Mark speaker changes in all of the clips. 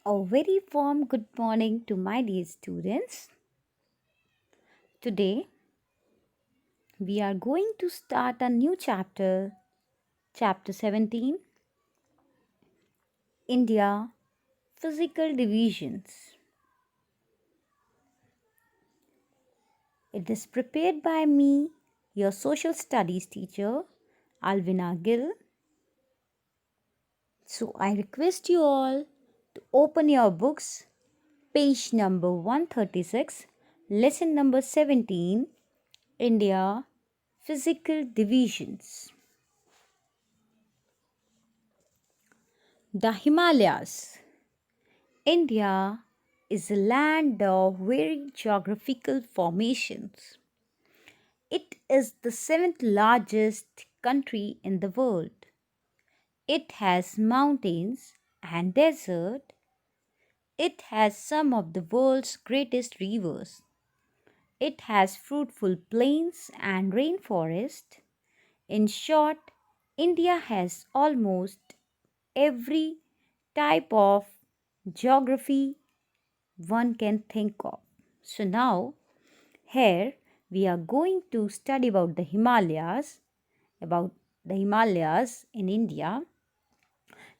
Speaker 1: A very warm good morning to my dear students. Today we are going to start a new chapter, chapter 17, India Physical Divisions. It is prepared by me, your social studies teacher, Alvina Gill. So I request you all to open your books, page number 136, lesson number 17, India Physical Divisions. The Himalayas. India is a land of varied geographical formations. It is the seventh largest country in the world. It has mountains and desert. It has some of the world's greatest rivers. It has fruitful plains and rainforest. In short, India has almost every type of geography one can think of. So now here we are going to study about the Himalayas in India.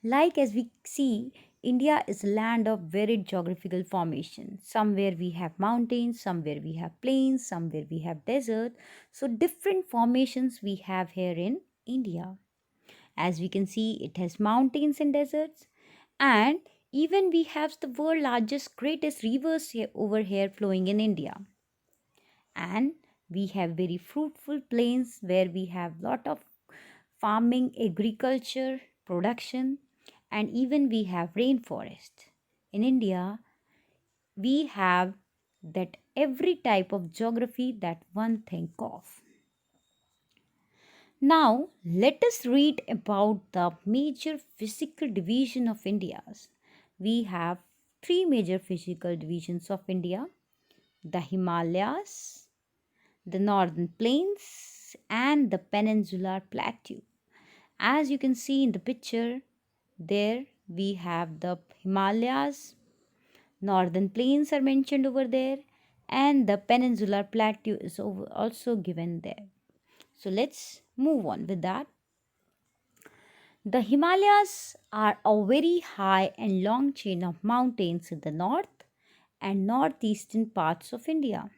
Speaker 1: Like as we see, India is a land of varied geographical formation. Somewhere we have mountains, somewhere we have plains, somewhere we have desert. So different formations we have here in India. As we can see, it has mountains and deserts, and even we have the world largest greatest rivers over here flowing in India. And we have very fruitful plains where we have lot of farming, agriculture, production, and even we have rainforest. In India, we have that every type of geography that one think of. Now, let us read about the major physical division of India. We have three major physical divisions of India: the Himalayas, the northern plains, and the peninsular plateau. As you can see in the picture, there we have the Himalayas, northern plains are mentioned over there, and the peninsular plateau is also given there. So let's move on with that. The Himalayas are a very high and long chain of mountains in the north and northeastern parts of India.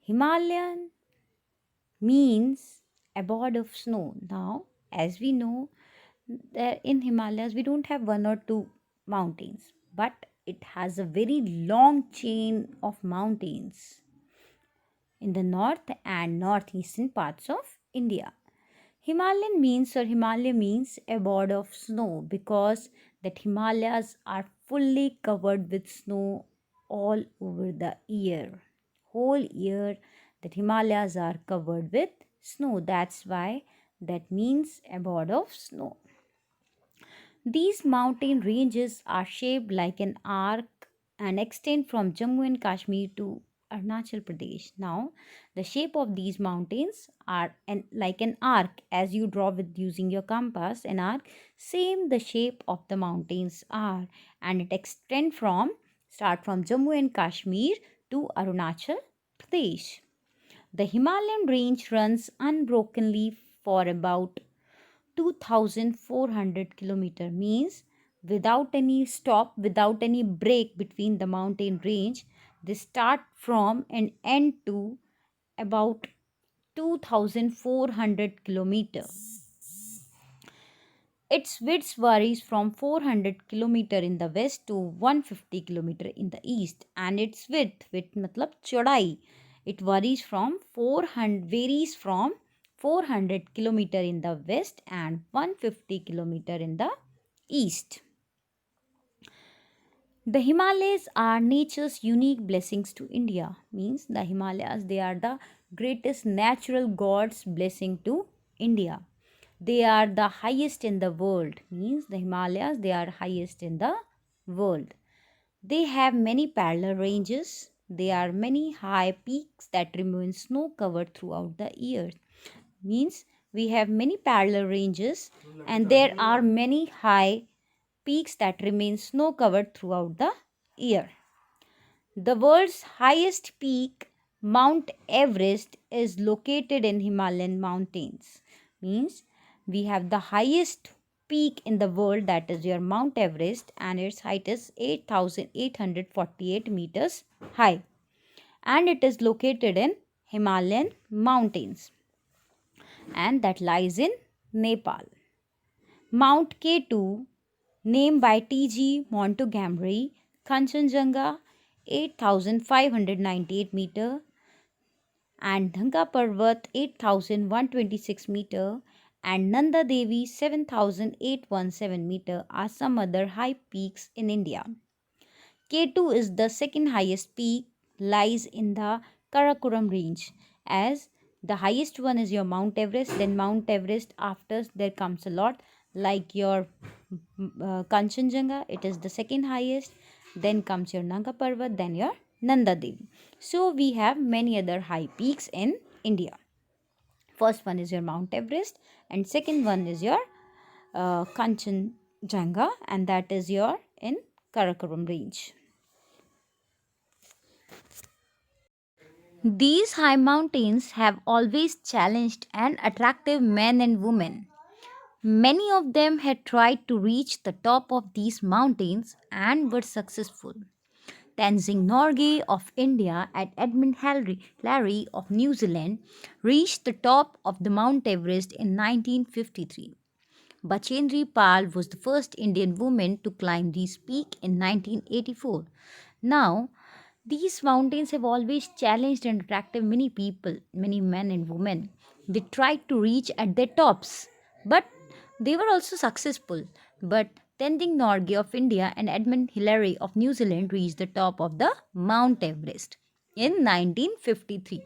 Speaker 1: Himalayan means abode of snow. Now, as we know, that in Himalayas we don't have one or two mountains, but it has a very long chain of mountains in the north and northeastern parts of India. Himalayan means or Himalaya means abode of snow because that Himalayas are fully covered with snow all over the year. Whole year that Himalayas are covered with snow. That's why that means abode of snow. These mountain ranges are shaped like an arc and extend from Jammu and Kashmir to Arunachal Pradesh. Now, the shape of these mountains are like an arc as you draw with using your compass, an arc. Same the shape of the mountains are, and it extend from start from Jammu and Kashmir to Arunachal Pradesh. The Himalayan range runs unbrokenly for about 2400 kilometer, means without any stop, without any break between the mountain range. They start from and end to about 2400 kilometer. Its width varies from 400 kilometer in the west to 150 kilometer in the east, and its width matlab chodai, it varies from 400 kilometer in the west and 150 kilometer in the east. The Himalayas are nature's unique blessings to India. Means the Himalayas, they are the greatest natural God's blessing to India. They are the highest in the world. Means the Himalayas, they are highest in the world. They have many parallel ranges. There are many high peaks that remain snow covered throughout the year. Means we have many parallel ranges and there are many high peaks that remain snow covered throughout the year. The world's highest peak, Mount Everest, is located in Himalayan mountains. Means we have the highest peak in the world, that is your Mount Everest, and its height is 8,848 meters high, and it is located in Himalayan mountains, and that lies in Nepal. Mount K2, named by T.G. Montgomery, Kanchenjunga, 8,598 meter, and Dhanga Parvat, 8,126 meter, and Nanda Devi, 7,817 meter are some other high peaks in India. K2 is the second highest peak, lies in the Karakoram range, as the highest one is your Mount Everest, then Mount Everest, after there comes a lot like your Kanchenjunga, it is the second highest, then comes your Nanga Parvat, then your Nanda Devi. So we have many other high peaks in India. First one is your Mount Everest, and second one is your Kanchenjunga, and that is your in Karakoram range. These high mountains have always challenged and attracted men and women. Many of them had tried to reach the top of these mountains and were successful. Tenzing Norgay of India and Edmund Hillary of New Zealand reached the top of the Mount Everest in 1953. Bachendri Pal was the first Indian woman to climb this peak in 1984. Now, these mountains have always challenged and attracted many people, many men and women. They tried to reach at their tops, but they were also successful. But Tenzing Norgay of India and Edmund Hillary of New Zealand reached the top of the Mount Everest in 1953.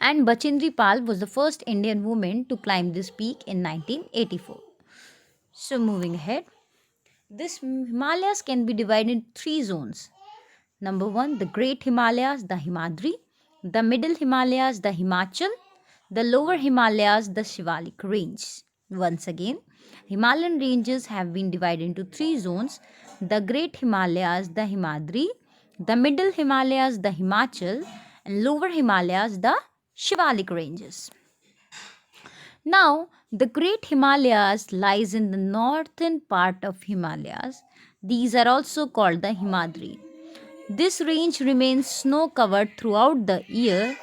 Speaker 1: And Bachendri Pal was the first Indian woman to climb this peak in 1984. So, moving ahead, this Himalayas can be divided in three zones. Number one, the Great Himalayas, the Himadri; the Middle Himalayas, the Himachal; the Lower Himalayas, the Shivalik Range. Once again, Himalayan ranges have been divided into three zones: the Great Himalayas, the Himadri; the Middle Himalayas, the Himachal; and Lower Himalayas, the Shivalik Ranges. Now, the Great Himalayas lies in the northern part of Himalayas. These are also called the Himadri. This range remains snow-covered throughout the year.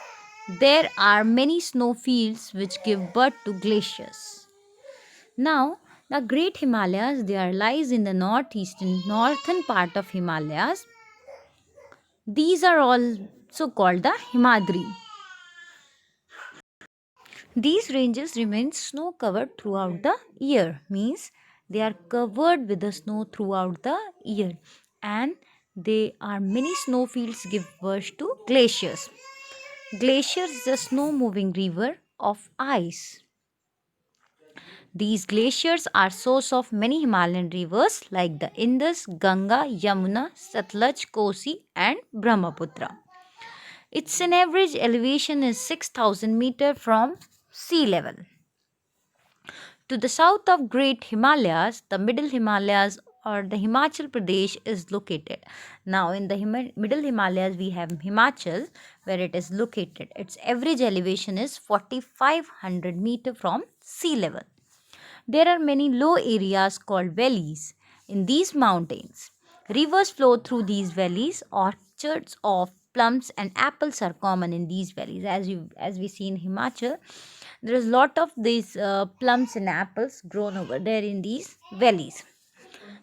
Speaker 1: There are many snowfields which give birth to glaciers. Now, the Great Himalayas, lies in the northern part of Himalayas. These are also called the Himadri. These ranges remain snow covered throughout the year, means they are covered with the snow throughout the year, and there are many snowfields give birth to glaciers. Glaciers is a snow moving river of ice. These glaciers are source of many Himalayan rivers like the Indus, Ganga, Yamuna, Satluj, Kosi and Brahmaputra. Its an average elevation is 6,000 meter from sea level. To the south of Great Himalayas, the Middle Himalayas or the Himachal Pradesh is located. Now in the Middle Himalayas we have Himachal, where it is located. Its average elevation is 4,500 meter from sea level. There are many low areas called valleys in these mountains. Rivers flow through these valleys. Orchards of plums and apples are common in these valleys. As we see in Himachal, there is lot of these plums and apples grown over there in these valleys.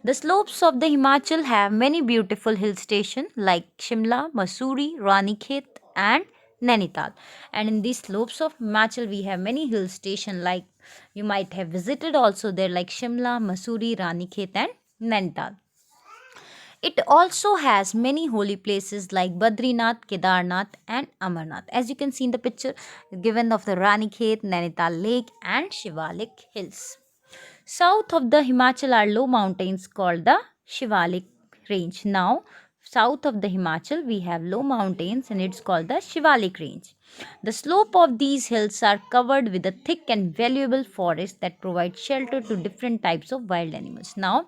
Speaker 1: The slopes of the Himachal have many beautiful hill stations like Shimla, Mussoorie, Ranikhet and Nainital. And in these slopes of Himachal we have many hill stations like you might have visited also there, like Shimla, Mussoorie, Ranikhet and Nainital. It also has many holy places like Badrinath, Kedarnath and Amarnath. As you can see in the picture given of the Ranikhet, Nainital Lake and Shivalik Hills. South of the Himachal are low mountains called the Shivalik Range. Now, south of the Himachal, we have low mountains and it's called the Shivalik range. The slope of these hills are covered with a thick and valuable forest that provides shelter to different types of wild animals. Now,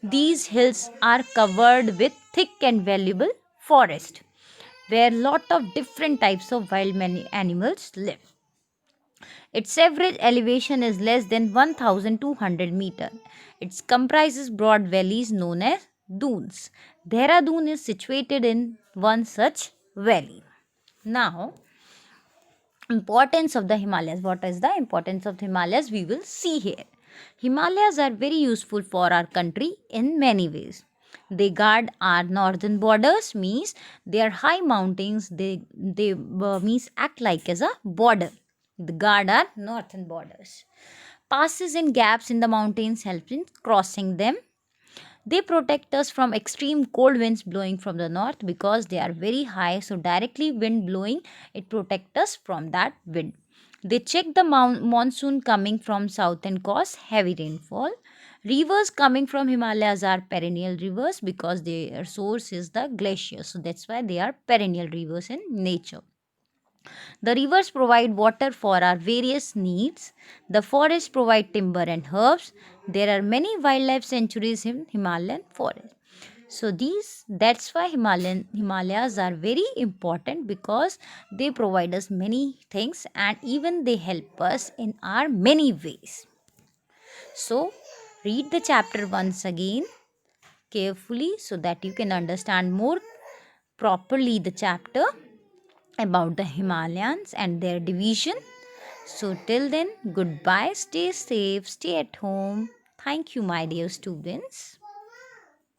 Speaker 1: these hills are covered with thick and valuable forest where lot of different types of wild animals live. Its average elevation is less than 1200 meter. It comprises broad valleys known as dunes. Dehradun is situated in one such valley. Now, importance of the Himalayas. What is the importance of the Himalayas? We will see here. Himalayas are very useful for our country in many ways. They guard our northern borders, means they are high mountains. They means act like as a border. They guard our northern borders. Passes and gaps in the mountains help in crossing them. They protect us from extreme cold winds blowing from the north because they are very high. So directly wind blowing, it protects us from that wind. They check the monsoon coming from south and cause heavy rainfall. Rivers coming from Himalayas are perennial rivers because their source is the glacier. So that's why they are perennial rivers in nature. The rivers provide water for our various needs. The forests provide timber and herbs. There are many wildlife sanctuaries in Himalayan forest. So that's why Himalayas are very important because they provide us many things and even they help us in our many ways. So read the chapter once again carefully so that you can understand more properly the chapter about the Himalayas and their division. So, till then, goodbye, stay safe, stay at home. Thank you, my dear students.